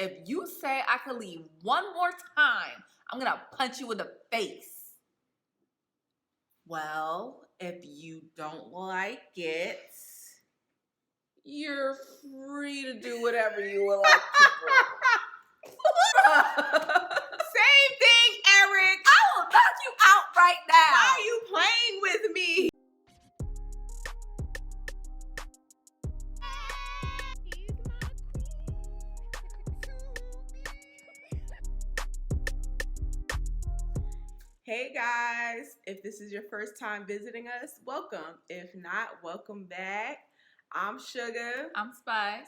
if you say I could leave one more time, I'm going to punch you in the face. Well, if you don't like it, you're free to do whatever you would like to do. Same thing, Erik. I will knock you out right now. Why are you playing with me? Hey guys, if this is your first time visiting us, welcome. If not, welcome back. I'm Suga. I'm Spice.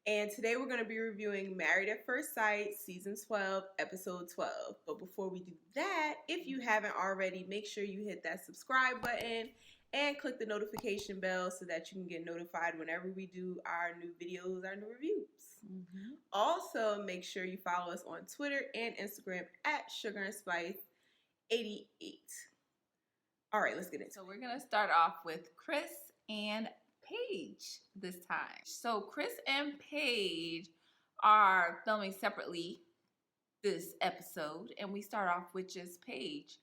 And today we're going to be reviewing Married at First Sight, Season 12, Episode 12. But before we do that, if you haven't already, make sure you hit that subscribe button and click the notification bell so that you can get notified whenever we do our new videos, our new reviews. Mm-hmm. Also, make sure you follow us on Twitter and Instagram at Suga and Spice 88. All right, let's get into it. So we're going to start off with Chris and Paige this time. So Chris and Paige are filming separately this episode, and we start off with just Paige.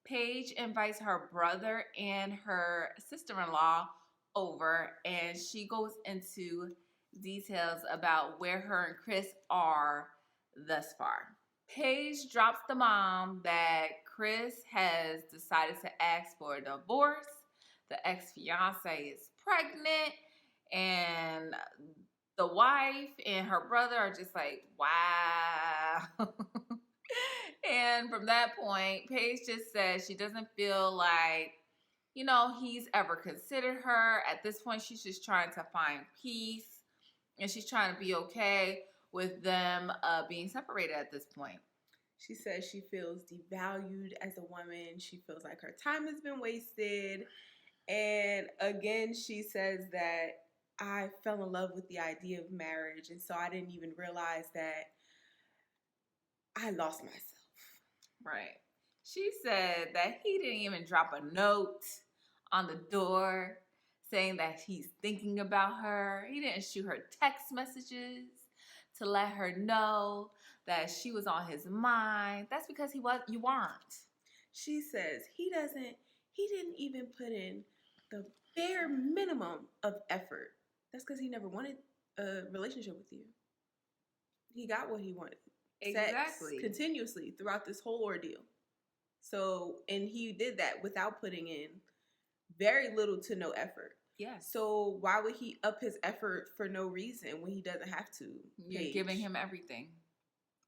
Paige invites her brother and her sister-in-law over, and she goes into details about where her and Chris are thus far. Paige drops the bomb that Chris has decided to ask for a divorce. The ex-fiance is pregnant, and the wife and her brother are just like, wow. And from that point, Paige just says she doesn't feel like, he's ever considered her. At this point, she's just trying to find peace, and she's trying to be okay with them being separated at this point. She says she feels devalued as a woman. She feels like her time has been wasted. And again, she says that I fell in love with the idea of marriage, and so I didn't even realize that I lost myself. Right. She said that he didn't even drop a note on the door saying that he's thinking about her. He didn't shoot her text messages to let her know that she was on his mind. That's because you weren't. She says he didn't even put in the bare minimum of effort. That's because he never wanted a relationship with you. He got what he wanted. Exactly. Sex continuously throughout this whole ordeal. So, and he did that without putting in very little to no effort. Yes. So why would he up his effort for no reason when he doesn't have to? You're giving him everything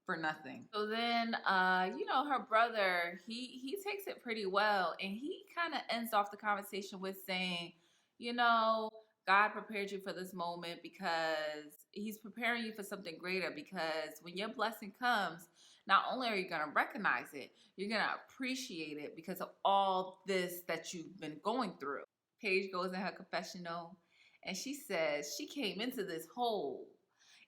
for nothing. So then, her brother, he takes it pretty well, and he kind of ends off the conversation with saying, God prepared you for this moment because he's preparing you for something greater, because when your blessing comes, not only are you going to recognize it, you're going to appreciate it because of all this that you've been going through. Paige goes in her confessional, and she says she came into this hole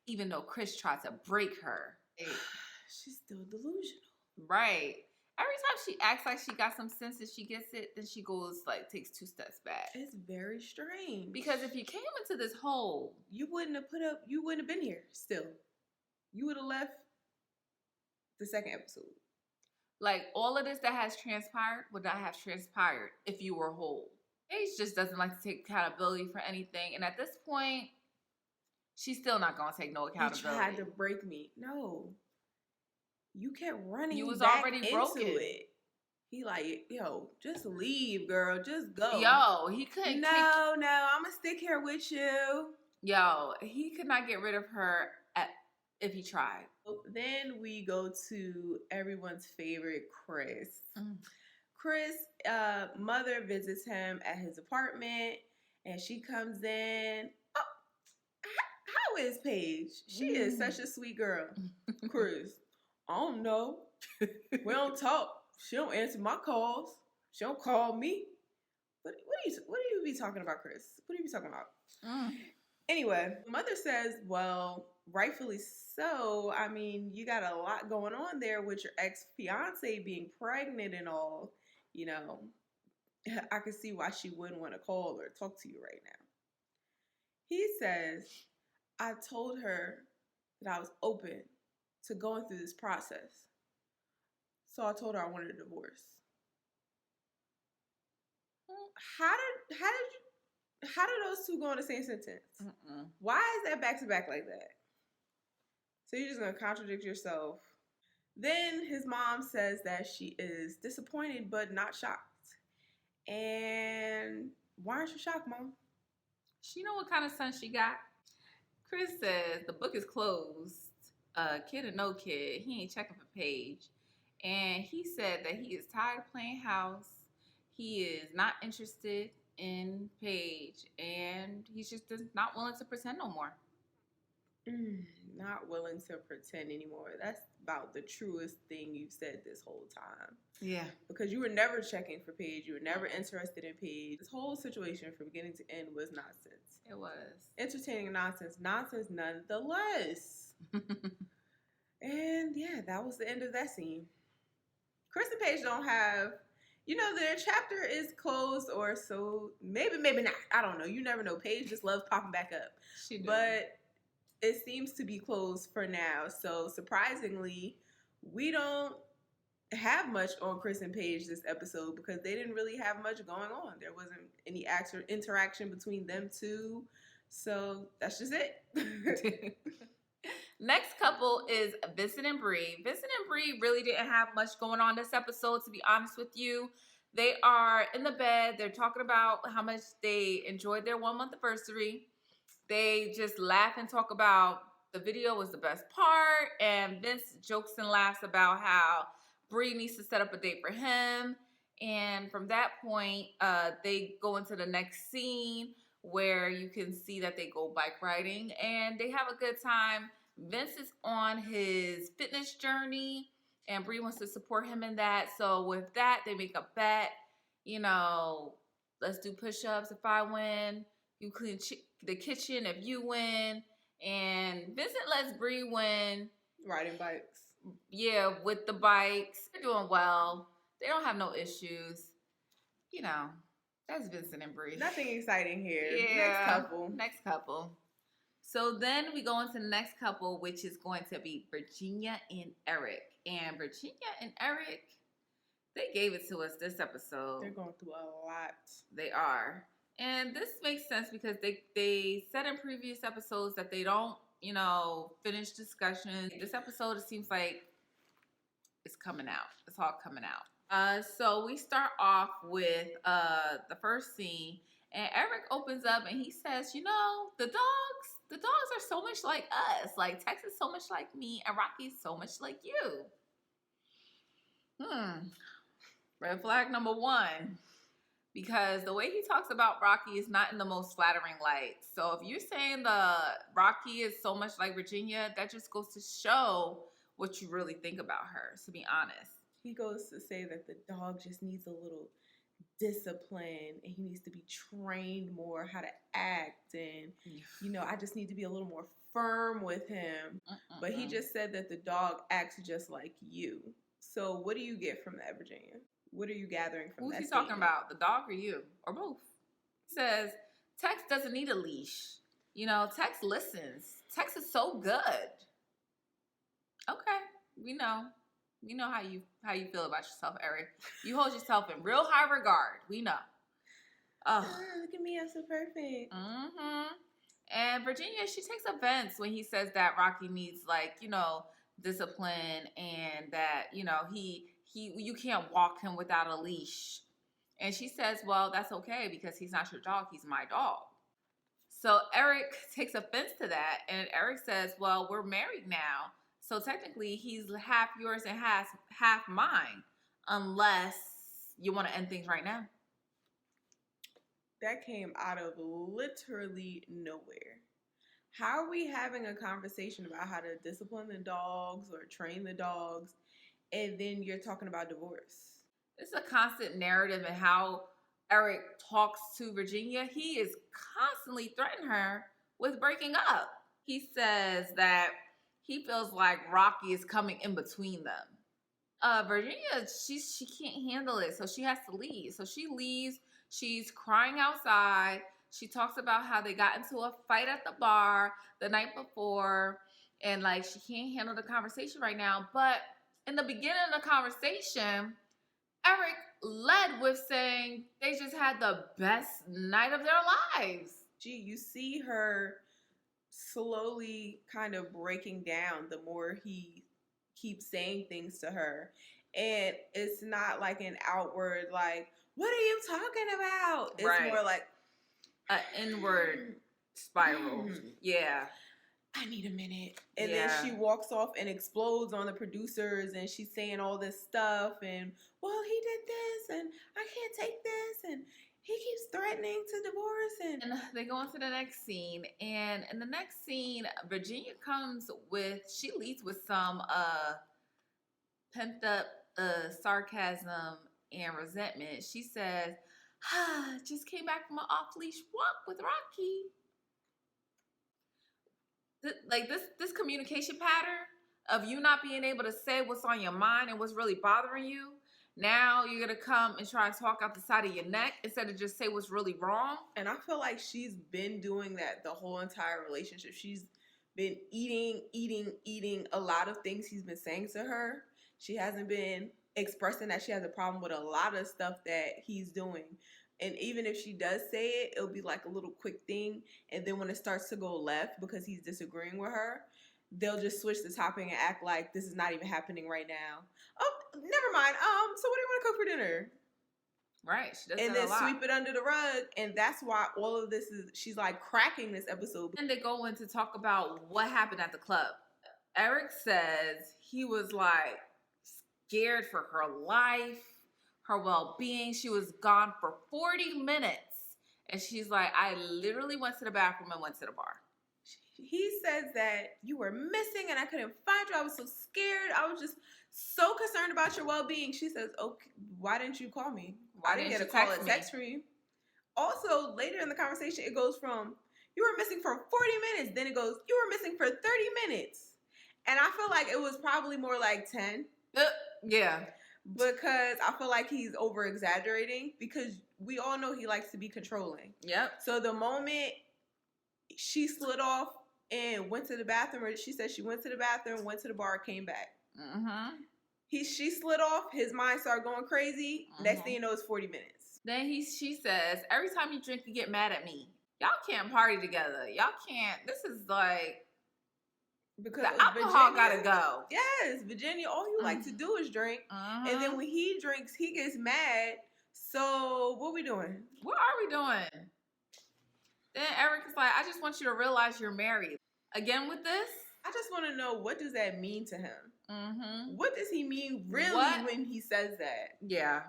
even though Chris tried to break her. She's still delusional. Right. Every time she acts like she got some sense and she gets it, then she goes, takes 2 steps back. It's very strange. Because if you came into this hole, you wouldn't have been here still. You would have left the second episode. All of this that has transpired would not have transpired if you were whole. Paige just doesn't like to take accountability for anything. And at this point, she's still not going to take no accountability. You tried to break me. No. You kept running. You was back already broken. Into it. He just leave, girl. Just go. He couldn't. No, I'm gonna stick here with you. He could not get rid of her if he tried. Then we go to everyone's favorite, Chris. Chris' mother visits him at his apartment, and she comes in. Oh, how is Paige? She is such a sweet girl. Chris, I don't know. We don't talk. She don't answer my calls. She don't call me. What do you be talking about, Chris? What do you be talking about? Anyway, mother says, well, rightfully so. I mean, you got a lot going on there with your ex-fiance being pregnant and all. I can see why she wouldn't want to call or talk to you right now. He says, I told her that I was open to going through this process. So I told her I wanted a divorce. How did those two go in the same sentence? Why is that back to back like that? So you're just gonna contradict yourself. Then his mom says that she is disappointed but not shocked. And why aren't you shocked, Mom? She know what kind of son she got. Chris says the book is closed. Kid or no kid, he ain't checking for Paige. And he said that he is tired of playing house. He is not interested in Paige. And he's just not willing to pretend no more. Not willing to pretend anymore. That's about the truest thing you've said this whole time. Yeah. Because you were never checking for Paige. You were never interested in Paige. This whole situation from beginning to end was nonsense. It was. Entertaining nonsense. Nonsense nonetheless. And yeah, that was the end of that scene. Chris and Paige don't have, their chapter is closed or so. Maybe not. I don't know. You never know. Paige just loves popping back up. She does. But it seems to be closed for now. So surprisingly, we don't have much on Chris and Paige this episode because they didn't really have much going on. There wasn't any actual interaction between them two. So that's just it. Next couple is Vincent and Bri. Vincent and Bri really didn't have much going on this episode, to be honest with you. They are in the bed. They're talking about how much they enjoyed their 1 month anniversary. They just laugh and talk about the video was the best part. And Vince jokes and laughs about how Bri needs to set up a date for him. And from that point, they go into the next scene where you can see that they go bike riding and they have a good time. Vince is on his fitness journey and Bri wants to support him in that. So with that, they make a bet, let's do push-ups if I win. You clean the kitchen if you win. And Vincent lets Bri win. Riding bikes. Yeah, with the bikes. They're doing well. They don't have no issues. That's Vincent and Bri. Nothing exciting here. Yeah. Next couple. So then we go into the next couple, which is going to be Virginia and Erik. And Virginia and Erik, they gave it to us this episode. They're going through a lot. They are. And this makes sense because they said in previous episodes that they don't, finish discussions. This episode, it seems like it's coming out. It's all coming out. So we start off with the first scene. And Erik opens up and he says, the dogs are so much like us. Like Tex is so much like me and Rocky is so much like you. Red flag number 1. Because the way he talks about Rocky is not in the most flattering light. So if you're saying the Rocky is so much like Virginia, that just goes to show what you really think about her, to be honest. He goes to say that the dog just needs a little discipline and he needs to be trained more how to act and I just need to be a little more firm with him. But he just said that the dog acts just like you. So what do you get from that, Virginia? What are you gathering from that? Who's he talking about? The dog or you? Or both? He says Tex doesn't need a leash. Tex listens. Tex is so good. Okay, we know. We know how you feel about yourself, Erik. You hold yourself in real high regard. We know. Look at me, I'm so perfect. And Virginia, she takes offense when he says that Rocky needs discipline and that you can't walk him without a leash. And she says, well, that's okay because he's not your dog, he's my dog. So Erik takes offense to that and Erik says, well, we're married now. So technically, he's half yours and half mine, unless you want to end things right now. That came out of literally nowhere. How are we having a conversation about how to discipline the dogs or train the dogs, and then you're talking about divorce? It's a constant narrative in how Erik talks to Virginia. He is constantly threatening her with breaking up. He says that he feels like Rocky is coming in between them. Virginia, she can't handle it, so she has to leave. So she leaves. She's crying outside. She talks about how they got into a fight at the bar the night before, and like she can't handle the conversation right now. But in the beginning of the conversation, Erik led with saying they just had the best night of their lives. You see her slowly kind of breaking down the more he keeps saying things to her. And it's not like an outward, like, what are you talking about? It's Right. more like an inward spiral. Yeah. I need a minute. And Yeah. then she walks off and explodes on the producers, and she's saying all this stuff, and well, he did this, and I can't take this, and he keeps threatening to divorce. And they go into the next scene, and in the next scene, Virginia she leads with some pent up sarcasm and resentment. She says, just came back from an off-leash walk with Rocky. This communication pattern of you not being able to say what's on your mind and what's really bothering you. Now you're going to come and try and talk out the side of your neck instead of just say what's really wrong. And I feel like she's been doing that the whole entire relationship. She's been eating a lot of things he's been saying to her. She hasn't been expressing that she has a problem with a lot of stuff that he's doing. And even if she does say it, it'll be like a little quick thing. And then when it starts to go left because he's disagreeing with her, they'll just switch the topic and act like this is not even happening right now. Oh, never mind. So what do you want to cook for dinner? Right. She does and then sweep it under the rug. And that's why all of this is, she's like cracking this episode. And they go in to talk about what happened at the club. Erik says he was like scared for her life, her well-being. She was gone for 40 minutes. And she's like, I literally went to the bathroom and went to the bar. He says that you were missing and I couldn't find you. I was so scared. I was just so concerned about your well-being. She says, okay, why didn't you call me? Why I didn't get a call or text from you. Also, later in the conversation, it goes from, you were missing for 40 minutes. Then it goes, you were missing for 30 minutes. And I feel like it was probably more like 10. Yeah. Because I feel like he's over-exaggerating because we all know he likes to be controlling. Yep. So the moment she slid off and went to the bathroom, or she said she went to the bathroom, went to the bar, came back. Mm-hmm. She slid off, his mind started going crazy. Mm-hmm. Next thing you know, it's 40 minutes. Then she says, every time you drink, you get mad at me. Y'all can't party together. Y'all can't. This is like, because the alcohol gotta go. Yes, Virginia, all you like to do is drink. And then when he drinks, he gets mad. So what we doing? What are we doing? Then Erik is like, I just want you to realize you're married. Again with this? I just want to know, what does that mean to him? Mm-hmm. What does he mean really when he says that? Yeah.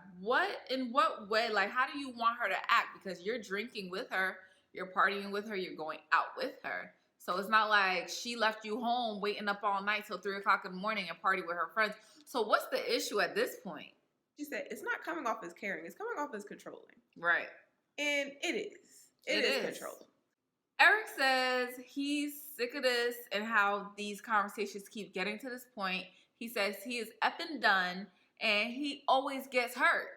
In what way? Like, how do you want her to act? Because you're drinking with her, you're partying with her, you're going out with her. So it's not like she left you home waiting up all night till 3 o'clock in the morning and party with her friends. So what's the issue at this point? She said, it's not coming off as caring. It's coming off as controlling. Right. And it is. It is controlling. Erik says he's sick of this and how these conversations keep getting to this point. He says he is effing done and he always gets hurt.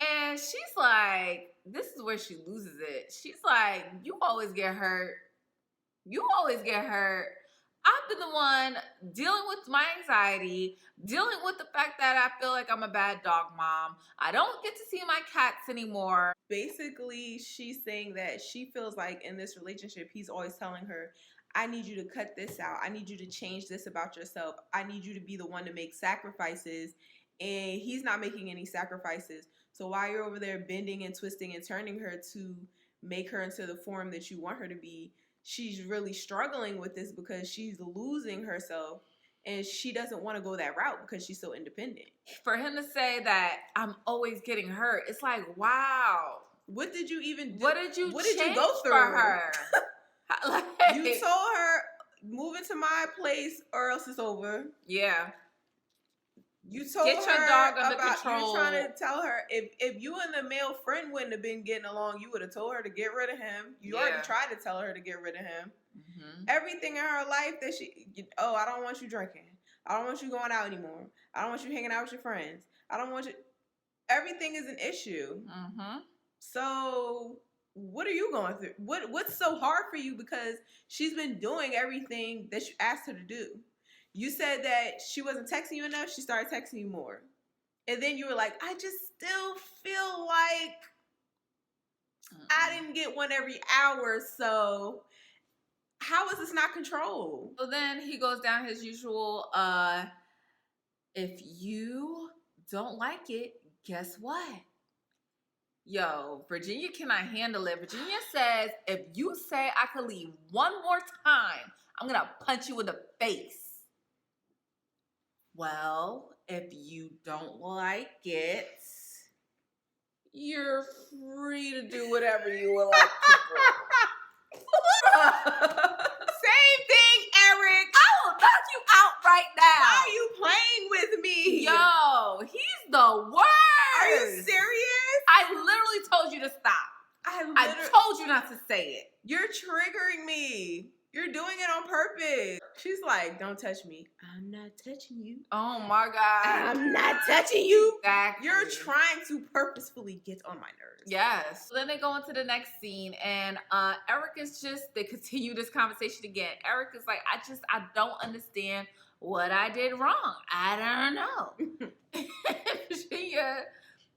And she's like, this is where she loses it. She's like, you always get hurt. You always get hurt. I've been the one dealing with my anxiety, dealing with the fact that I feel like I'm a bad dog mom. I don't get to see my cats anymore. Basically, she's saying that she feels like in this relationship, he's always telling her, I need you to cut this out. I need you to change this about yourself. I need you to be the one to make sacrifices. And he's not making any sacrifices. So while you're over there bending and twisting and turning her to make her into the form that you want her to be, she's really struggling with this because she's losing herself and she doesn't want to go that route because she's so independent. For him to say that I'm always getting hurt, it's like, wow. What did you even do? What did you go through for her? Like, you told her, move into my place or else it's over. Yeah. You told Get your her dog under about, control. You're trying to tell her, if you and the male friend wouldn't have been getting along, you would have told her to get rid of him. You already tried to tell her to get rid of him. Mm-hmm. Everything in her life that I don't want you drinking. I don't want you going out anymore. I don't want you hanging out with your friends. I don't want you. Everything is an issue. Mm-hmm. So what are you going through? What's so hard for you? Because she's been doing everything that you asked her to do. You said that she wasn't texting you enough. She started texting you more. And then you were like, I just still feel like I didn't get one every hour. So how is this not control? So then he goes down his usual, if you don't like it, guess what? Yo, Virginia cannot handle it. Virginia says, if you say I could leave one more time, I'm going to punch you in the face. Well, if you don't like it, you're free to do whatever you would like to do. Same thing, Erik. I will knock you out right now. Why are you playing with me? Yo, he's the worst. Are you serious? I literally told you to stop. I told you not to say it. You're triggering me. You're doing it on purpose. She's like, don't touch me. I'm not touching you. Oh my God. I'm not touching you. Exactly. You're trying to purposefully get on my nerves. Yes. So then they go into the next scene and Erik is they continue this conversation again. Erik is like, I don't understand what I did wrong. I don't know.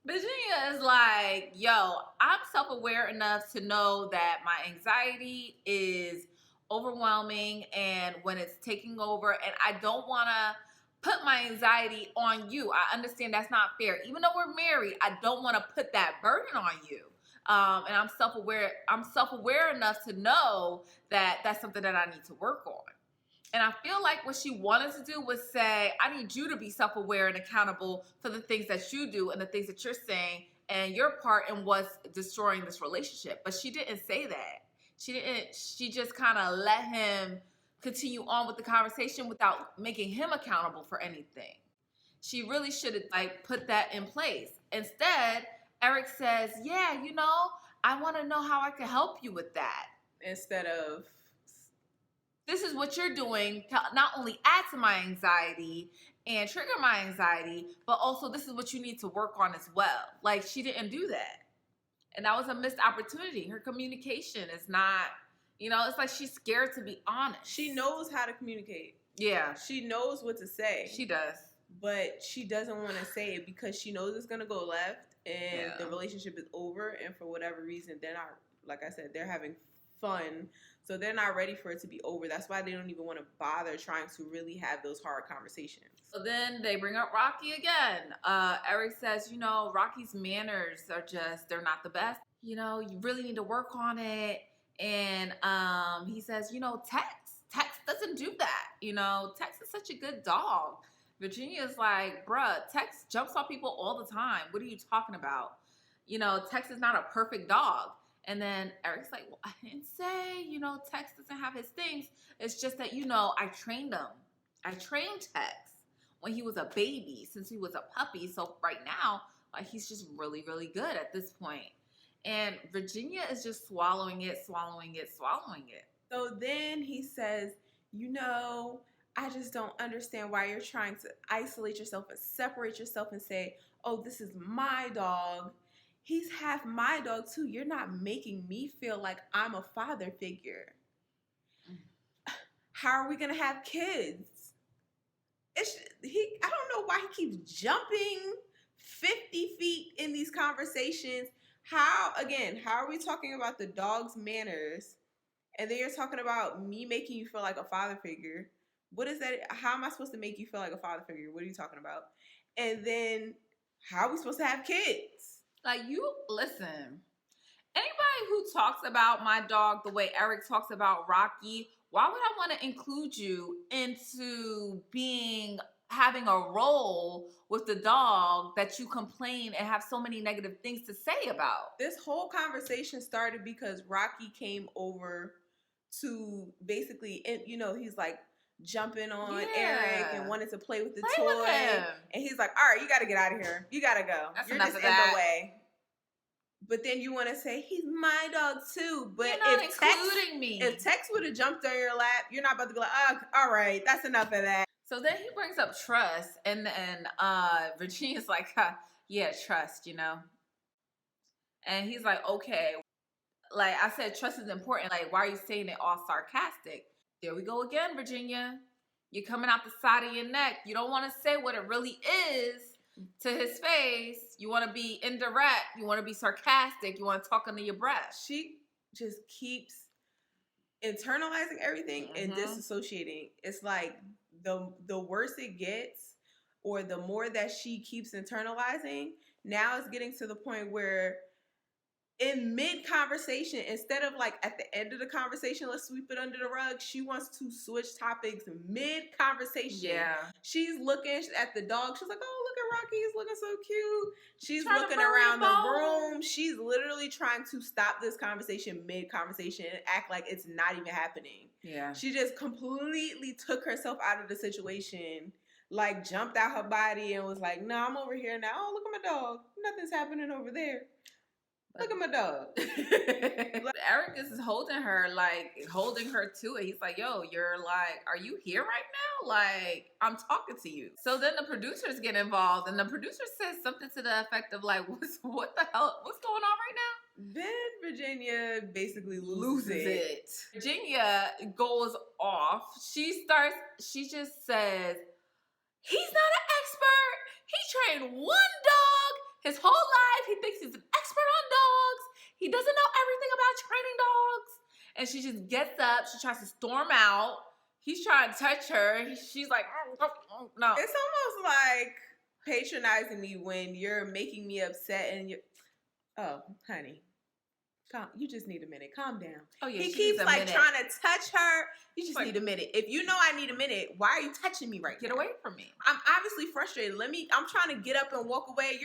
Virginia is like, yo, I'm self-aware enough to know that my anxiety is overwhelming and when it's taking over, and I don't want to put my anxiety on you. I understand that's not fair. Even though we're married, I don't want to put that burden on you. And I'm self-aware enough to know that that's something that I need to work on. And I feel like what she wanted to do was say, I need you to be self-aware and accountable for the things that you do and the things that you're saying and your part in what's destroying this relationship. But she didn't say that. She just kind of let him continue on with the conversation without making him accountable for anything. She really should have put that in place. Instead, Erik says, yeah, I want to know how I can help you with that. Instead of, this is what you're doing to not only add to my anxiety and trigger my anxiety, but also this is what you need to work on as well. She didn't do that. And that was a missed opportunity. Her communication is not, it's like she's scared to be honest. She knows how to communicate. Yeah. She knows what to say. She does. But she doesn't want to say it because she knows it's going to go left and the relationship is over. And for whatever reason, they're not, like I said, they're having fun. So they're not ready for it to be over. That's why they don't even want to bother trying to really have those hard conversations. So then they bring up Rocky again. Erik says, Rocky's manners are they're not the best. You really need to work on it. And he says, Tex doesn't do that. Tex is such a good dog. Virginia's like, bruh, Tex jumps on people all the time. What are you talking about? Tex is not a perfect dog. And then Eric's like, well, I didn't say, Tex doesn't have his things. It's just that, I trained him. I trained Tex when he was a baby, since he was a puppy. So right now, he's just really, really good at this point. And Virginia is just swallowing it. So then he says, I just don't understand why you're trying to isolate yourself and separate yourself and say, oh, this is my dog. He's half my dog too. You're not making me feel like I'm a father figure. How are we going to have kids? I don't know why he keeps jumping 50 feet in these conversations. How are we talking about the dog's manners? And then you're talking about me making you feel like a father figure. What is that? How am I supposed to make you feel like a father figure? What are you talking about? And then how are we supposed to have kids? Listen, anybody who talks about my dog the way Erik talks about Rocky, why would I want to include you into having a role with the dog that you complain and have so many negative things to say about? This whole conversation started because Rocky came over to basically, he's like jumping on Erik and wanted to play with the toy. And he's like, all right, you got to get out of here. You got to go. You're just in the way. But then you want to say, he's my dog too. But if Tex would have jumped on your lap, you're not about to be like, oh, all right, that's enough of that. So then he brings up trust. And then Virginia's like, yeah, trust, And he's like, okay, Like I said, trust is important. Like, why are you saying it all sarcastic? There we go again, Virginia. You're coming out the side of your neck. You don't want to say what it really is to his face. You want to be indirect. You want to be sarcastic. You want to talk under your breath. She just keeps internalizing everything and disassociating. It's like the worse it gets, or the more that she keeps internalizing, now it's getting to the point where in mid-conversation, instead of like at the end of the conversation, let's sweep it under the rug, she wants to switch topics mid-conversation. Yeah. She's looking at the dog. She's like, oh, look at Rocky. He's looking so cute. She's Trying looking to bury around a the bone. room. She's literally trying to stop this conversation mid-conversation and act like it's not even happening. Yeah. She just completely took herself out of the situation, like jumped out her body and was like, no, I'm over here now. Oh, look at my dog. Nothing's happening over there. Look at my dog. Erik is holding her to it. He's like, yo, you're like, are you here right now? Like, I'm talking to you. So then the producers get involved, and the producer says something to the effect of like, what the hell? What's going on right now? Then Virginia basically loses it. Virginia goes off. She just says, he's not an expert. He trained one dog his whole life. He thinks he's an expert on dogs. He doesn't know everything about training dogs. And she just gets up. She tries to storm out. He's trying to touch her. She's like, no. It's almost like patronizing me when you're making me upset and you're, oh, honey, you just need a minute. Calm down. Oh, yeah, he keeps like trying to touch her. You just need a minute. If you know I need a minute, why are you touching me right now? Get away from me. I'm obviously frustrated. I'm trying to get up and walk away.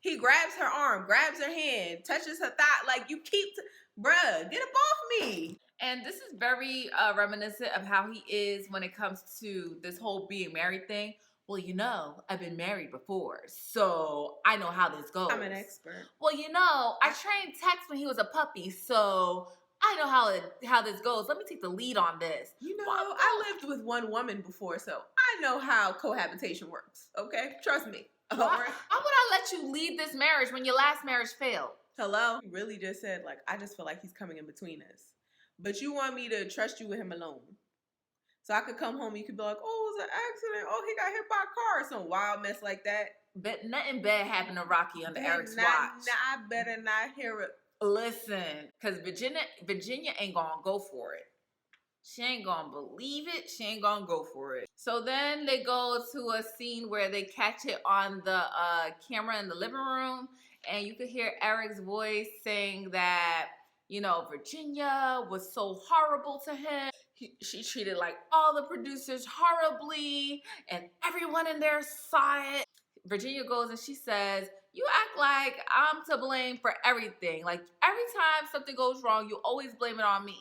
He grabs her arm, grabs her hand, touches her thigh. Like, you keep, bruh, get up off me. And this is very reminiscent of how he is when it comes to this whole being married thing. Well, you know, I've been married before, so I know how this goes. I'm an expert. Well, you know, I trained Tex when he was a puppy, so I know how this goes. Let me take the lead on this. You know, I lived with one woman before, so I know how cohabitation works, okay? Trust me. How would I let you lead this marriage when your last marriage failed? Hello? You really just said, like, I just feel like he's coming in between us. But you want me to trust you with him alone. So I could come home and you could be like, oh, it was an accident. Oh, he got hit by a car. Some wild mess like that. But nothing bad happened to Rocky under Erik's watch. I better not hear it. Listen, because Virginia ain't going to go for it. She ain't gonna believe it. She ain't gonna go for it. So then they go to a scene where they catch it on the camera in the living room, and you could hear Erik's voice saying that, you know, Virginia was so horrible to him. She treated like all the producers horribly, and everyone in there saw it. Virginia goes and she says, you act like I'm to blame for everything. Like, every time something goes wrong, you always blame it on me.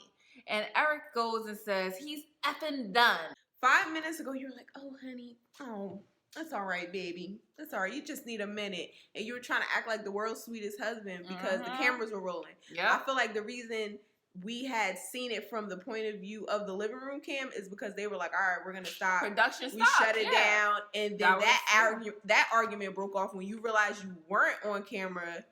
And Erik goes and says, he's effing done. 5 minutes ago, you were like, oh, honey, oh, that's all right, baby. That's all right. You just need a minute. And you were trying to act like the world's sweetest husband because the cameras were rolling. Yeah. I feel like the reason we had seen it from the point of view of the living room cam is because they were like, all right, we're going to stop. Production We shut it down. And then that argument broke off when you realized you weren't on camera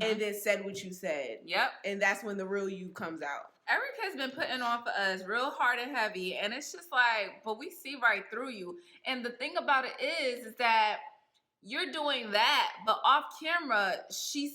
and then said what you said. Yep. And that's when the real you comes out. Erik has been putting on for us real hard and heavy, and it's just like, but we see right through you. And the thing about it is that you're doing that, but off camera, she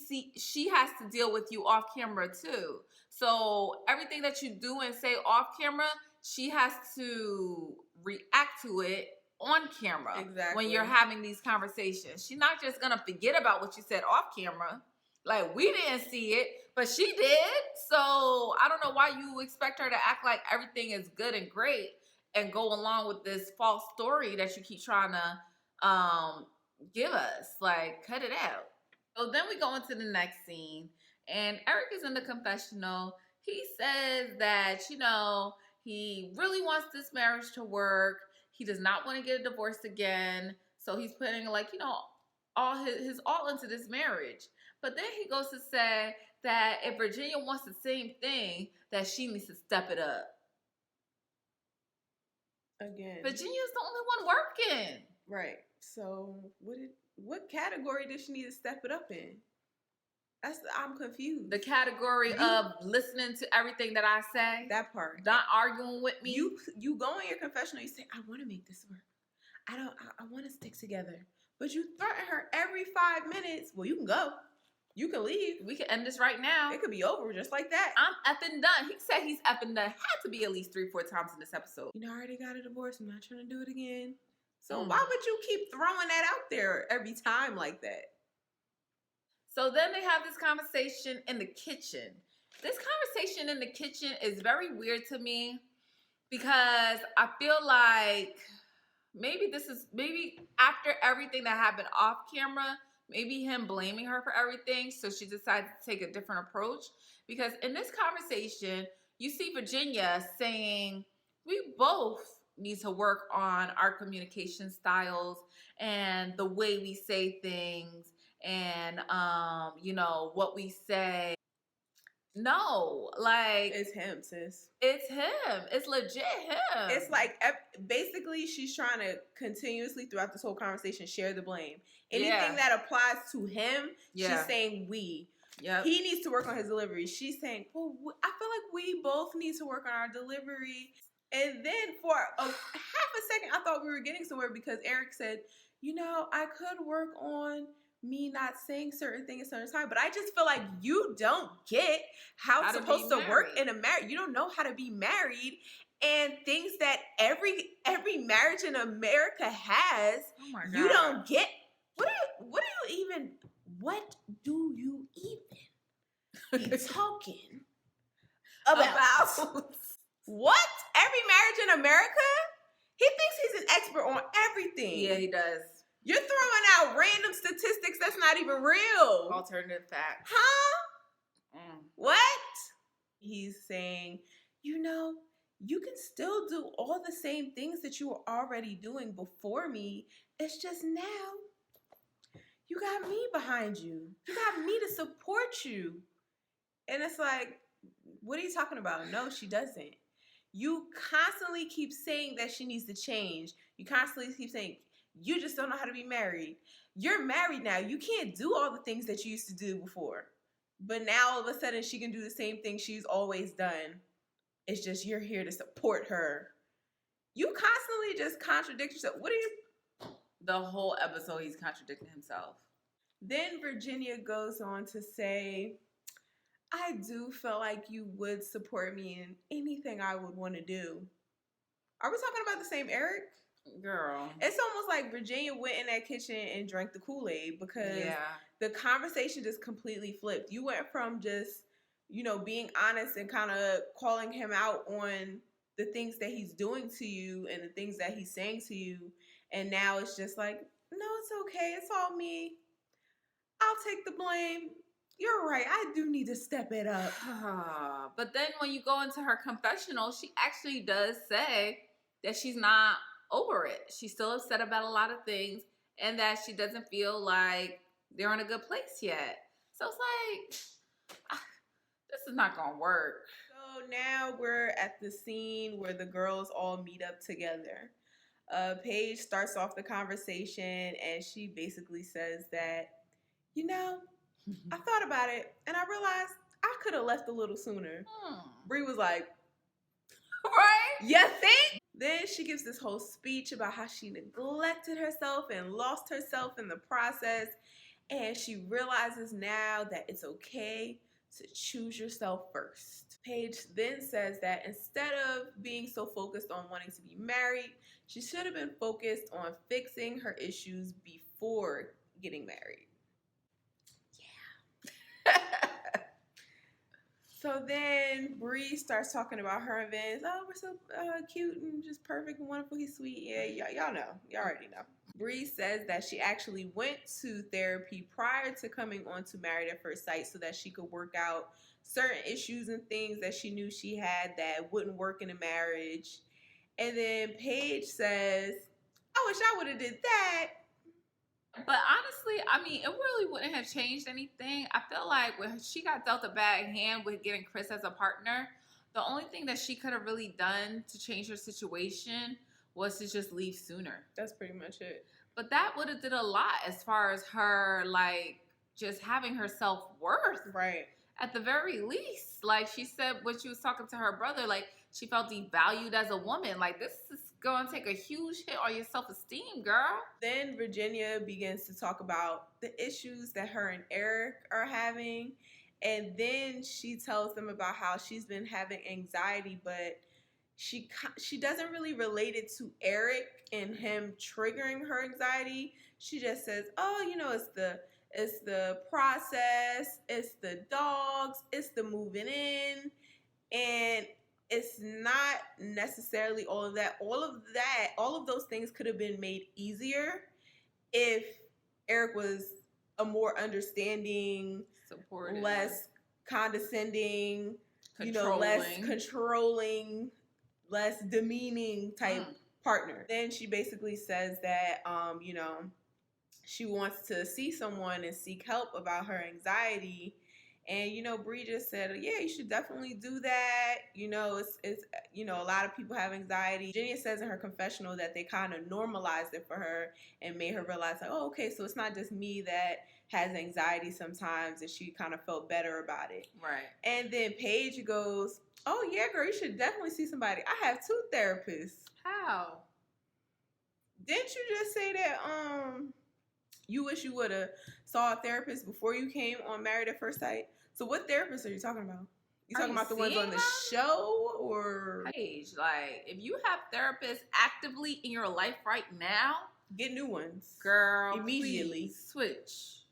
has to deal with you off camera too. So everything that you do and say off camera, she has to react to it on camera. Exactly. When you're having these conversations. She's not just gonna forget about what you said off camera. Like, we didn't see it, but she did. So I don't know why you expect her to act like everything is good and great and go along with this false story that you keep trying to give us. Like, cut it out. So then we go into the next scene, and Erik is in the confessional. He says that, you know, he really wants this marriage to work. He does not want to get a divorce again. So he's putting, like, you know, all his all into this marriage. But then he goes to say that if Virginia wants the same thing, that she needs to step it up. Again. Virginia's the only one working. Right. So what category does she need to step it up in? I'm confused. The category of listening to everything that I say. That part. Not arguing with me. You go in your confessional, you say, I want to make this work. I want to stick together. But you threaten her every 5 minutes. Well, you can go. You can leave. We can end this right now. It could be over just like that. I'm effing done. He said he's effing done. Had to be at least 3-4 times in this episode. You know, I already got a divorce. I'm not trying to do it again. So why would you keep throwing that out there every time like that? So then they have this conversation in the kitchen. This conversation in the kitchen is very weird to me because I feel like maybe after everything that happened off camera, maybe him blaming her for everything, so she decided to take a different approach. Because in this conversation, you see Virginia saying, we both need to work on our communication styles and the way we say things and, you know, what we say. No, like... It's him, sis. It's him. It's legit him. It's like, basically, she's trying to continuously, throughout this whole conversation, share the blame. Anything that applies to him, she's saying we. Yep. He needs to work on his delivery. She's saying, well, I feel like we both need to work on our delivery. And then for half a second, I thought we were getting somewhere because Erik said, you know, I could work on me not saying certain things at certain time, but I just feel like you don't get how it's supposed to work in a marriage. You don't know how to be married, and things that every marriage in America has. Oh my God. You don't get. What do you even be talking about? What? Every marriage in America? He thinks he's an expert on everything. Yeah, he does. You're throwing out random statistics that's not even real. Alternative facts. Huh? What? He's saying, you know, you can still do all the same things that you were already doing before me. It's just now you got me behind you. You got me to support you. And it's like, what are you talking about? No, she doesn't. You constantly keep saying that she needs to change. You constantly keep saying, you just don't know how to be married. You're married now. You can't do all the things that you used to do before. But now all of a sudden she can do the same thing she's always done. It's just you're here to support her. You constantly just contradict yourself. What are you? The whole episode he's contradicting himself. Then Virginia goes on to say, I do feel like you would support me in anything I would want to do. Are we talking about the same Erik? Girl. It's almost like Virginia went in that kitchen and drank the Kool-Aid because the conversation just completely flipped. You went from just, you know, being honest and kind of calling him out on the things that he's doing to you and the things that he's saying to you. And now it's just like, no, it's okay. It's all me. I'll take the blame. You're right. I do need to step it up. But then when you go into her confessional, she actually does say that she's not over it. She's still upset about a lot of things and that she doesn't feel like they're in a good place yet. So it's like, this is not going to work. So now we're at the scene where the girls all meet up together. Paige starts off the conversation and she basically says that, you know, I thought about it and I realized I could have left a little sooner. Bri was like, right? You think? Then she gives this whole speech about how she neglected herself and lost herself in the process. And she realizes now that it's okay to choose yourself first. Paige then says that instead of being so focused on wanting to be married, she should have been focused on fixing her issues before getting married. So then Bri starts talking about her and Vince. Oh, we're so cute and just perfect and wonderful. He's sweet. Yeah, y'all know. Y'all already know. Bri says that she actually went to therapy prior to coming on to Married at First Sight so that she could work out certain issues and things that she knew she had that wouldn't work in a marriage. And then Paige says, I wish I would have did that. But honestly, I mean, it really wouldn't have changed anything. I feel like when she got dealt a bad hand with getting Chris as a partner, the only thing that she could have really done to change her situation was to just leave sooner. That's pretty much it. But that would have did a lot as far as her, like, just having her self-worth. Right. At the very least, like she said when she was talking to her brother, like she felt devalued as a woman. Like this is going to take a huge hit on your self-esteem, girl. Then Virginia begins to talk about the issues that her and Erik are having. And then she tells them about how she's been having anxiety, but she doesn't really relate it to Erik and him triggering her anxiety. She just says, "Oh, you know, it's the process, it's the dogs, it's the moving in, and it's not necessarily all of that. All of those things could have been made easier if Erik was a more understanding, supportive, less condescending, controlling. Less controlling, less demeaning type partner." Then she basically says that, she wants to see someone and seek help about her anxiety. And, Bri just said, yeah, you should definitely do that. It's a lot of people have anxiety. Virginia says in her confessional that they kind of normalized it for her and made her realize, like, oh, okay, so it's not just me that has anxiety sometimes, and she kind of felt better about it. Right. And then Paige goes, oh, yeah, girl, you should definitely see somebody. I have 2 therapists. How? Didn't you just say that, you wish you would have saw a therapist before you came on Married at First Sight? So what therapist are you talking about? You talking about the ones on the show, or? Paige, like, if you have therapists actively in your life right now, get new ones. Girl, immediately. Switch.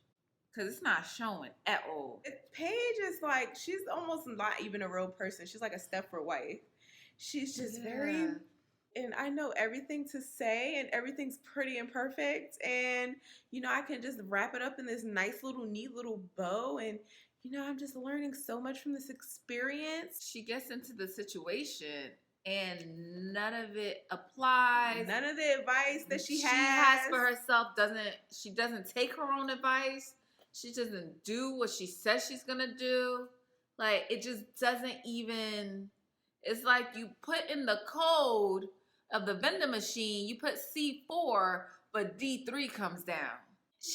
Because it's not showing at all. Paige is like, she's almost not even a real person. She's like a Stepford wife. She's just very... And I know everything to say, and everything's pretty and perfect. And, I can just wrap it up in this nice little, neat little bow. And, I'm just learning so much from this experience. She gets into the situation and none of it applies. None of the advice that she has for herself she doesn't take her own advice. She doesn't do what she says she's going to do. Like, it just doesn't even, it's like you put in the code of the vending machine, you put C4, but D3 comes down.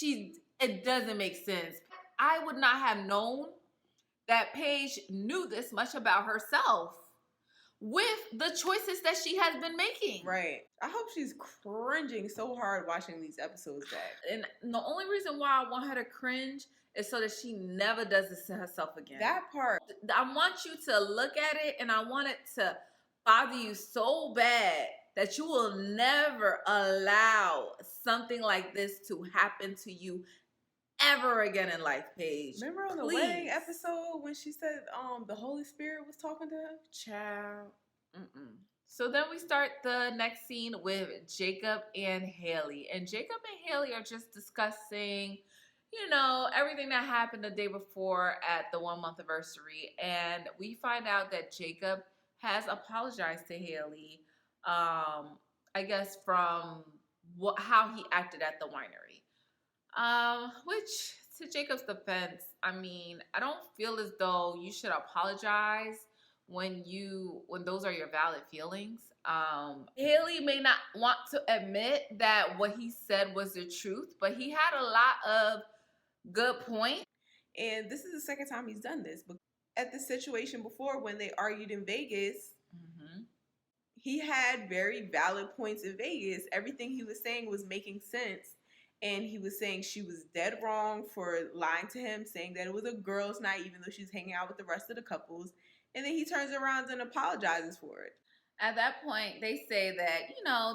It doesn't make sense. I would not have known that Paige knew this much about herself with the choices that she has been making. Right. I hope she's cringing so hard watching these episodes back. And the only reason why I want her to cringe is so that she never does this to herself again. That part. I want you to look at it, and I want it to bother you so bad that you will never allow something like this to happen to you ever again in life, Paige. Remember on the wedding episode when she said the Holy Spirit was talking to her? Child. So then we start the next scene with Jacob and Haley. And Jacob and Haley are just discussing, everything that happened the day before at the 1-month anniversary. And we find out that Jacob has apologized to Haley, I guess from how he acted at the winery. Which, to Jacob's defense, I mean, I don't feel as though you should apologize when those are your valid feelings. Haley may not want to admit that what he said was the truth, but he had a lot of good points. And this is the second time he's done this. But at the situation before, when they argued in Vegas, he had very valid points in Vegas. Everything he was saying was making sense. And he was saying she was dead wrong for lying to him, saying that it was a girls' night, even though she was hanging out with the rest of the couples. And then he turns around and apologizes for it. At that point, they say that,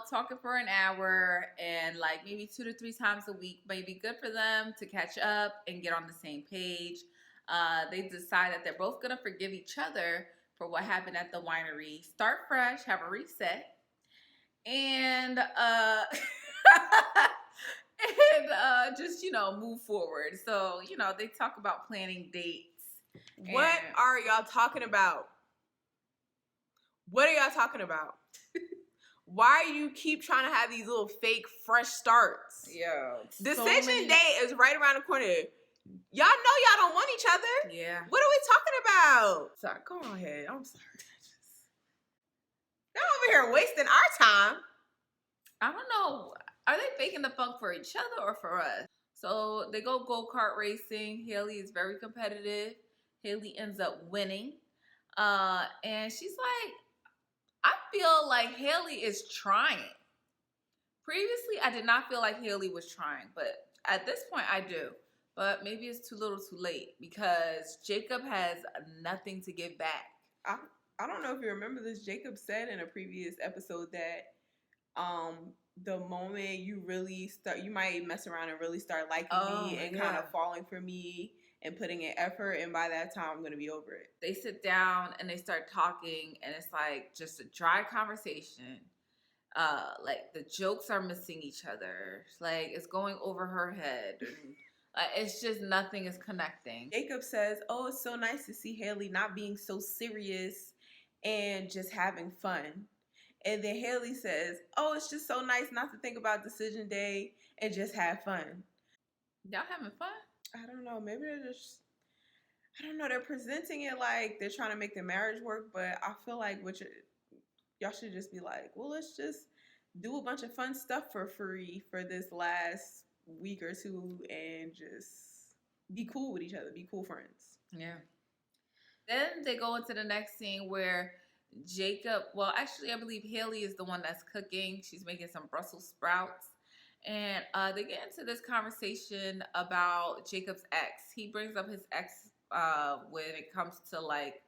talking for an hour and like maybe 2 to 3 times a week may be good for them to catch up and get on the same page. They decide that they're both going to forgive each other for what happened at the winery. Start fresh, have a reset. And, just, move forward. So, they talk about planning dates. What are y'all talking about? What are y'all talking about? Why you keep trying to have these little fake fresh starts? Yeah. Decision day is right around the corner. Y'all know y'all don't want each other. Yeah. What are we talking about? Sorry, go ahead. I'm sorry. Y'all over here wasting our time. I don't know. Are they faking the funk for each other or for us? So they go-kart racing. Haley is very competitive. Haley ends up winning. And she's like, I feel like Haley is trying. Previously, I did not feel like Haley was trying, but at this point, I do. But maybe it's too little too late because Jacob has nothing to give back. I don't know if you remember this. Jacob said in a previous episode that the moment you really start, you might mess around and really start liking me and kind of falling for me and putting in effort, and by that time I'm gonna be over it. They sit down and they start talking, and it's like just a dry conversation. Like the jokes are missing each other. Like it's going over her head. And, it's just nothing is connecting. Jacob says, "Oh, it's so nice to see Haley not being so serious and just having fun." And then Haley says, "Oh, it's just so nice not to think about decision day and just have fun." Y'all having fun? I don't know. Maybe they're just, I don't know. They're presenting it like they're trying to make the marriage work, but I feel like y'all should just be like, well, let's just do a bunch of fun stuff for free for this last week or two and just be cool with each other, be cool friends. Yeah. Then they go into the next scene where Jacob, well, actually, I believe Haley is the one that's cooking. She's making some Brussels sprouts. And they get into this conversation about Jacob's ex. He brings up his ex when it comes to like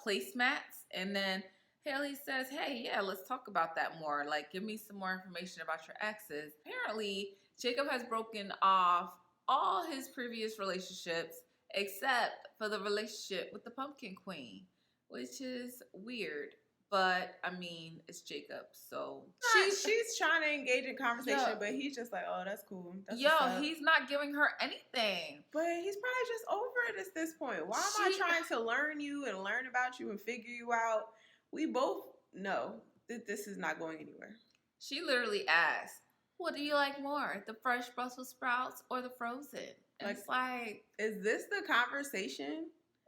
placemats. And then Haley says, hey, yeah, let's talk about that more. Like, give me some more information about your exes. Apparently, Jacob has broken off all his previous relationships except for the relationship with the Pumpkin Queen, which is weird. But, I mean, it's Jacob, so... She's trying to engage in conversation, but he's just like, oh, that's cool. That's he's not giving her anything. But he's probably just over it at this point. Why am I trying to learn you and learn about you and figure you out? We both know that this is not going anywhere. She literally asked, what do you like more, the fresh Brussels sprouts or the frozen? And it's like... Is this the conversation?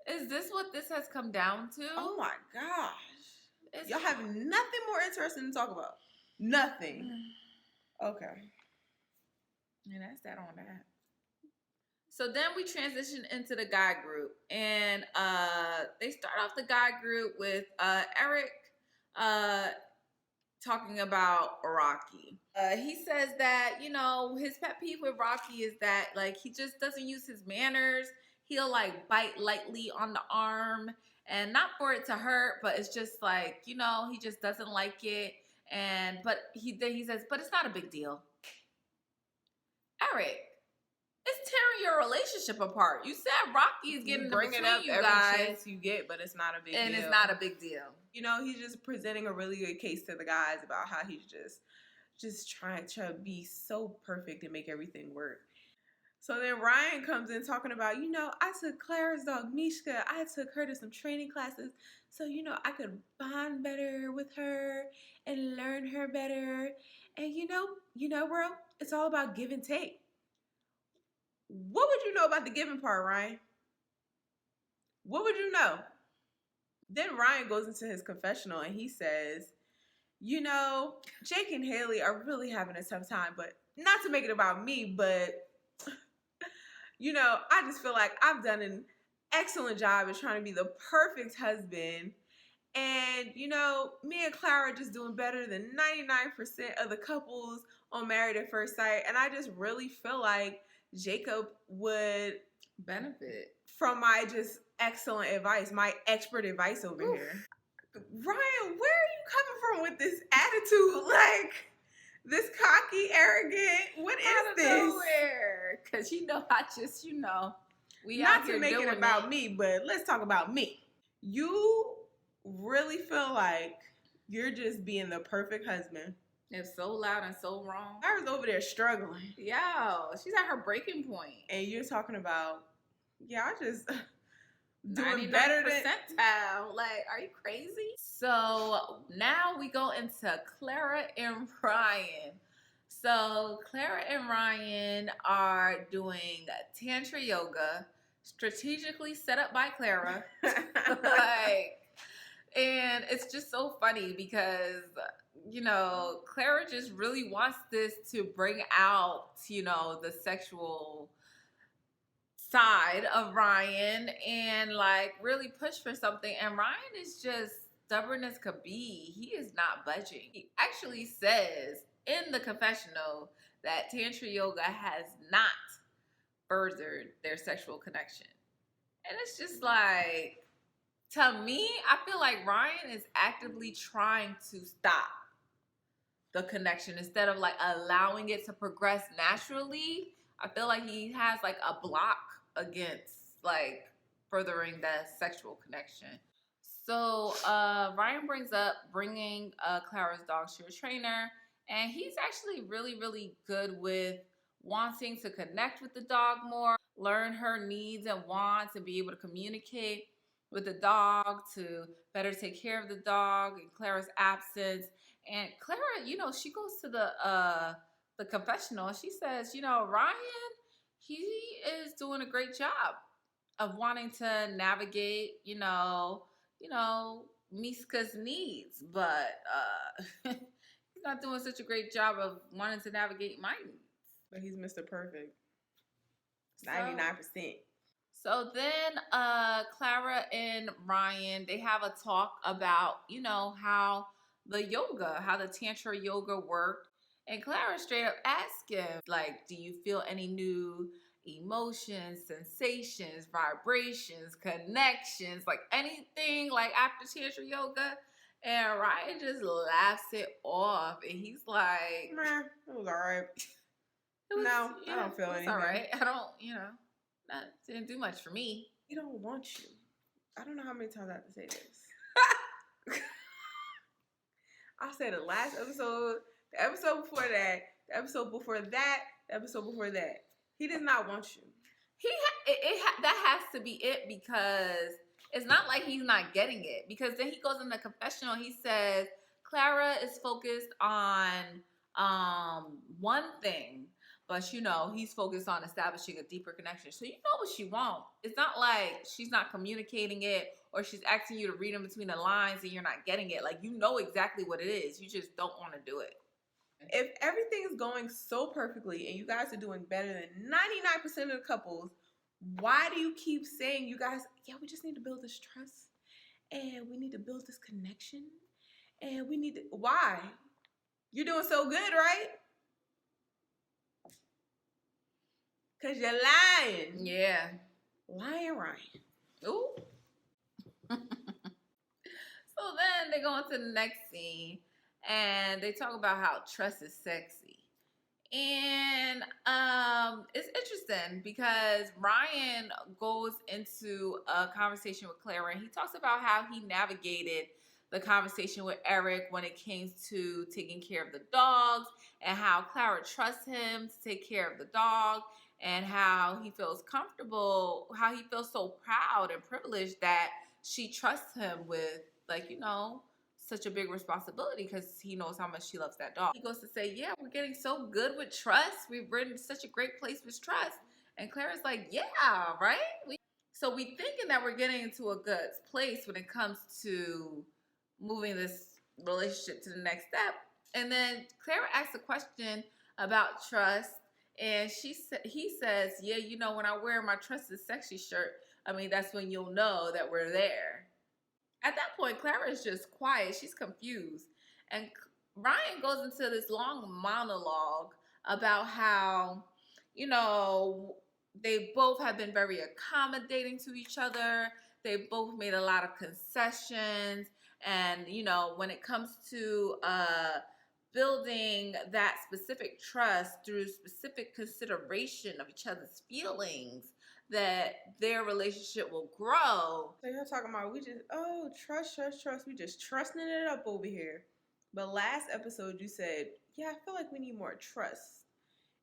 Is this what this has come down to? Oh, my gosh. Y'all have nothing more interesting to talk about. Nothing. Okay. And that's that on that. So then we transition into the guy group. And they start off the guy group with Erik talking about Rocky. He says that, you know, his pet peeve with Rocky is that, like, he just doesn't use his manners. He'll, like, bite lightly on the arm. And not for it to hurt, but it's just like, you know, he just doesn't like it. But he says, but it's not a big deal. Erik, it's tearing your relationship apart. You said Rocky is getting bring it up you every guys, chance you get, but it's not a big deal. And it's not a big deal. You know, he's just presenting a really good case to the guys about how he's just trying to be so perfect and make everything work. So then Ryan comes in talking about, you know, I took Clara's dog, Mishka. I took her to some training classes so, you know, I could bond better with her and learn her better. And, you know, bro, it's all about give and take. What would you know about the giving part, Ryan? What would you know? Then Ryan goes into his confessional and he says, you know, Jake and Haley are really having a tough time, but not to make it about me, but... You know, I just feel like I've done an excellent job at trying to be the perfect husband. And, you know, me and Clara are just doing better than 99% of the couples on Married at First Sight. And I just really feel like Jacob would benefit from my just excellent advice, my expert advice over here. Ryan, where are you coming from with this attitude? Like... This cocky, arrogant, what is this? Nowhere. Because, you know, we not to make it about me, but let's talk about me. You really feel like you're just being the perfect husband. It's so loud and so wrong. I was over there struggling. Yo, she's at her breaking point. And you're talking about, I just... doing better than percentile. Like, are you crazy? So now we go into Clara and Ryan. So Clara and Ryan are doing Tantra yoga, strategically set up by Clara. And it's just so funny because Clara just really wants this to bring out, the sexual side of Ryan and like really push for something. And Ryan is just stubborn as could be. He is not budging. He actually says in the confessional that Tantra Yoga has not furthered their sexual connection. And it's just like, to me, I feel like Ryan is actively trying to stop the connection instead of like allowing it to progress naturally. I feel like he has like a block against like furthering the sexual connection. So Ryan brings up bringing Clara's dog to a trainer, and he's actually really, really good with wanting to connect with the dog more, learn her needs and wants, and be able to communicate with the dog to better take care of the dog in Clara's absence. And Clara, she goes to the confessional and she says, Ryan, he is doing a great job of wanting to navigate, Miska's needs, but he's not doing such a great job of wanting to navigate my needs. But he's Mr. Perfect. 99%. So then Clara and Ryan, they have a talk about, how the Tantra yoga worked. And Clara straight up asked him, like, do you feel any new emotions, sensations, vibrations, connections, like anything like after Tantra yoga? And Ryan just laughs it off. And he's like, man, it was all right. No, I don't feel anything. It's all right. I don't, that didn't do much for me. He don't want you. I don't know how many times I have to say this. I said the last episode, the episode before that, the episode before that, the episode before that. He does not want you. That has to be it, because it's not like he's not getting it. Because then he goes in the confessional. He says Clara is focused on one thing, but he's focused on establishing a deeper connection. So you know what she wants. It's not like she's not communicating it or she's asking you to read in between the lines and you're not getting it. Like, you know exactly what it is. You just don't want to do it. If everything is going so perfectly and you guys are doing better than 99% of the couples, why do you keep saying, you guys, we just need to build this trust and we need to build this connection and we need to, why? You're doing so good, right? Because you're lying. Yeah. Lying, Ryan. Ooh. So then they go into the next scene and they talk about how trust is sexy. And it's interesting because Ryan goes into a conversation with Clara and he talks about how he navigated the conversation with Erik when it came to taking care of the dogs, and how Clara trusts him to take care of the dog, and how he feels comfortable, how he feels so proud and privileged that she trusts him with, such a big responsibility because he knows how much she loves that dog. He goes to say, we're getting so good with trust. We're in such a great place with trust. And Clara's like, yeah, right? So we thinking that we're getting into a good place when it comes to moving this relationship to the next step. And then Clara asks a question about trust. And he says, when I wear my Trust is Sexy shirt, that's when you'll know that we're there. At that point, Clara is just quiet. She's confused. And Ryan goes into this long monologue about how, they both have been very accommodating to each other. They both made a lot of concessions. And, when it comes to building that specific trust through specific consideration of each other's feelings, that their relationship will grow. So you're talking about trust. We just trusting it up over here. But last episode you said, I feel like we need more trust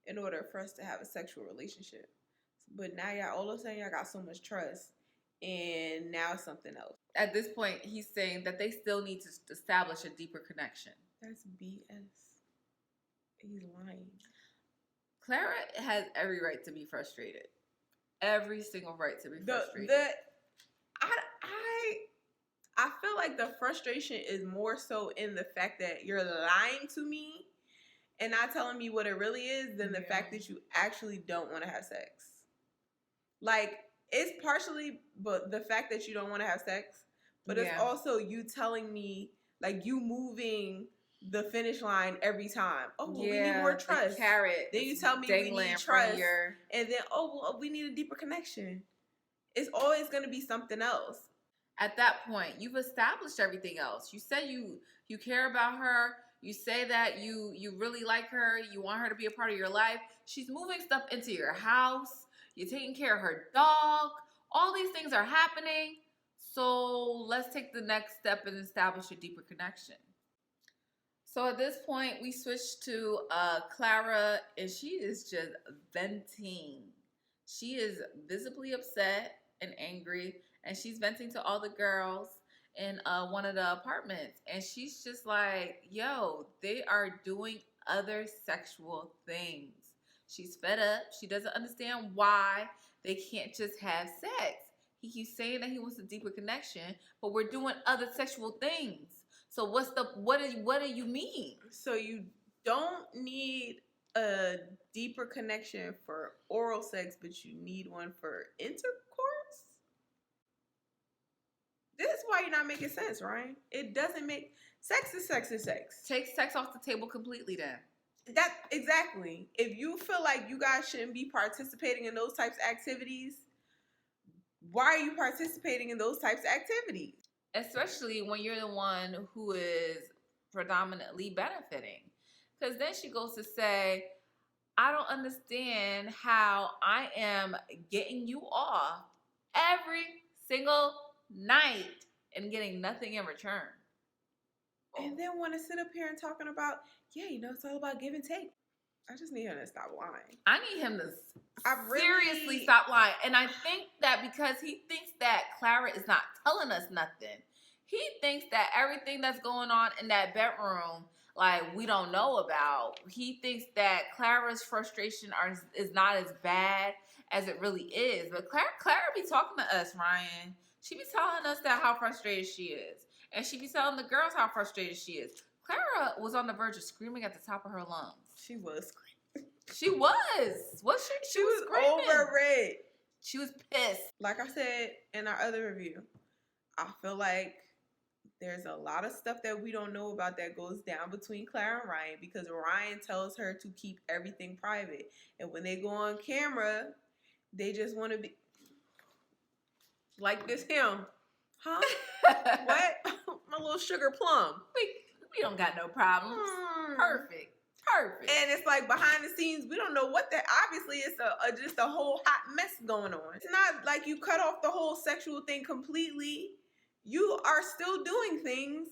in order for us to have a sexual relationship. But now all of a sudden y'all got so much trust and now it's something else. At this point, he's saying that they still need to establish a deeper connection. That's BS. He's lying. Clara has every right to be frustrated. Every single right to be frustrated. I feel feel like the frustration is more so in the fact that you're lying to me and not telling me what it really is than the fact that you actually don't want to have sex. Like, it's partially but the fact that you don't want to have sex, but it's also you telling me, like, you moving the finish line every time. Oh, well, we need more trust. The carrot. Then you tell me we need trust. And then, oh, well, we need a deeper connection. It's always going to be something else. At that point, you've established everything else. You said you care about her. You say that you really like her. You want her to be a part of your life. She's moving stuff into your house. You're taking care of her dog. All these things are happening. So let's take the next step and establish a deeper connection. So at this point, we switch to Clara, and she is just venting. She is visibly upset and angry, and she's venting to all the girls in one of the apartments. And she's just like, yo, they are doing other sexual things. She's fed up. She doesn't understand why they can't just have sex. He keeps saying that he wants a deeper connection, but we're doing other sexual things. So what do you mean? So you don't need a deeper connection for oral sex, but you need one for intercourse? This is why you're not making sense, Ryan. It doesn't make sex is sex is sex. Take sex off the table completely then. That exactly. If you feel like you guys shouldn't be participating in those types of activities, why are you participating in those types of activities? Especially when you're the one who is predominantly benefiting. Because then she goes to say, I don't understand how I am getting you off every single night and getting nothing in return. And then want to sit up here and talking about, yeah, you know, it's all about give and take. I just need him to stop lying. I need him to seriously stop lying. And I think that because he thinks that Clara is not telling us nothing, he thinks that everything that's going on in that bedroom, like, we don't know about. He thinks that Clara's frustration is not as bad as it really is. But Clara be talking to us, Ryan. She be telling us that how frustrated she is. And she be telling the girls how frustrated she is. Clara was on the verge of screaming at the top of her lungs. She was screaming. She was. She was screaming. Over it. She was pissed. Like I said in our other review, I feel like there's a lot of stuff that we don't know about that goes down between Clara and Ryan because Ryan tells her to keep everything private. And when they go on camera, they just want to be like this him. Huh? What? My little sugar plum. We don't got no problems. Perfect. And it's like behind the scenes, we don't know what that. Obviously, it's just a whole hot mess going on. It's not like you cut off the whole sexual thing completely. You are still doing things.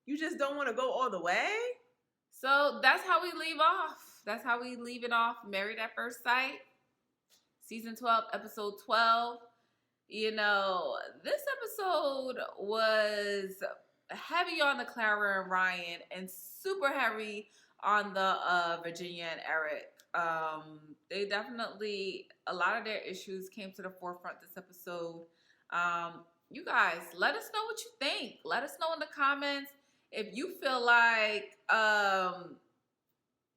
You just don't want to go all the way. So that's how we leave off. That's how we leave it off. Married at First Sight. Season 12, episode 12. You know, this episode was heavy on the Clara and Ryan and super heavy on the Virginia and Erik. They definitely, a lot of their issues came to the forefront this episode. You guys, let us know what you think. Let us know in the comments if you feel like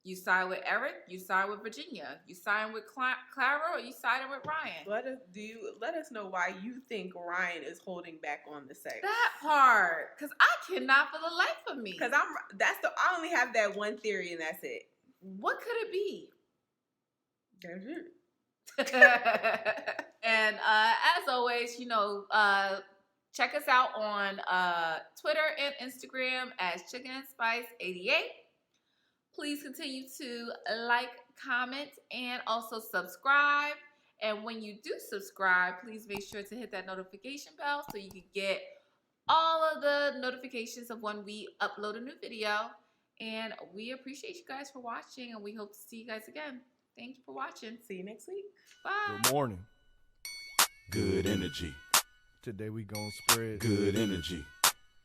you side with Erik, you side with Virginia, you side with Clara, or you siding with Ryan. Let us know why you think Ryan is holding back on the sex. That part, because I cannot for the life of me. Because I only have that one theory and that's it. What could it be? That's it. And as always, you know, check us out on Twitter and Instagram as Suga and Spice 88. Please continue to like, comment, and also subscribe. And when you do subscribe, please make sure to hit that notification bell so you can get all of the notifications of when we upload a new video. And we appreciate you guys for watching, and we hope to see you guys again. Thank you for watching. See you next week. Bye. Good morning. Good energy. Today we gon' spread Good energy.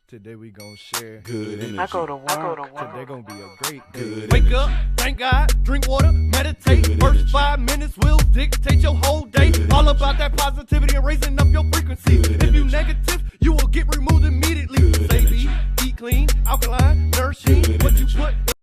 Today we gon' share Good energy. I go to work. Today gon' be a great day. Good Wake energy. up, thank God, drink water, meditate. Good First energy. 5 minutes will dictate your whole day. Good All energy. about that positivity and raising up your frequency. Good If you energy. negative, you will get removed immediately. Good alkaline, nourishing, Good